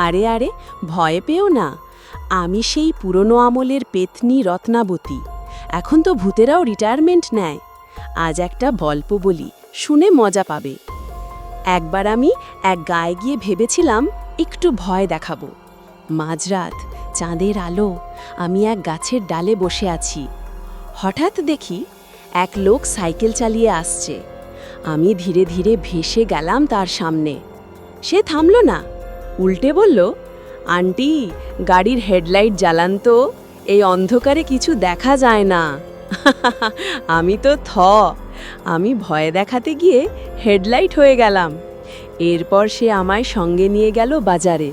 আরে আরে, ভয় পেও না। আমি সেই পুরনো আমলের পেতনি রত্নাবতী। এখন তো ভূতেরাও রিটায়ারমেন্ট নেয়। আজ একটা গল্প বলি, শুনে মজা পাবে। একবার আমি এক গায়ে গিয়ে ভেবেছিলাম একটু ভয় দেখাবো। মাঝরাত, চাঁদের আলো, আমি এক গাছের ডালে বসে আছি। হঠাৎ দেখি এক লোক সাইকেল চালিয়ে আসছে। আমি ধীরে ধীরে ভেসে গেলাম তার সামনে। সে থামল না, উল্টে বলল, আন্টি, গাড়ির হেডলাইট জ্বালান তো, এই অন্ধকারে কিছু দেখা যায় না। আমি তো আমি ভয় দেখাতে গিয়ে হেডলাইট হয়ে গেলাম। এরপর সে আমায় সঙ্গে নিয়ে গেল বাজারে।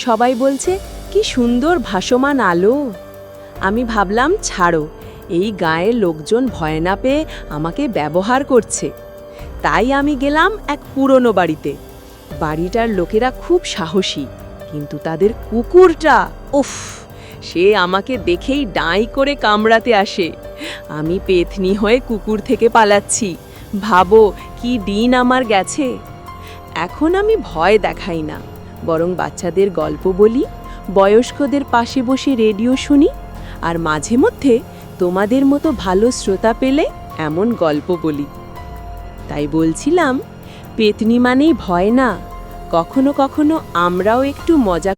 সবাই বলছে, কি সুন্দর ভাসমান আলো। আমি ভাবলাম, ছাড়ো, এই গায়ের লোকজন ভয় না পেয়ে আমাকে ব্যবহার করছে। তাই আমি গেলাম এক পুরনো বাড়িতে। বাড়িটার লোকেরা খুব সাহসী, কিন্তু তাদের কুকুরটা, উফ, সে আমাকে দেখেই ডাঁই করে কামড়াতে আসে। আমি পেতনি হয়ে কুকুর থেকে পালাচ্ছি। ভাবো কি দিন আমার গেছে। এখন আমি ভয় দেখাই না, বরং বাচ্চাদের গল্প বলি, বয়স্কদের পাশে বসে রেডিও শুনি, আর মাঝে মধ্যে তোমাদের মতো ভালো শ্রোতা পেলে এমন গল্প বলি। তাই বলছিলাম, পেতনি মানেই ভয় না, কখনো কখনো আমরাও একটু মজা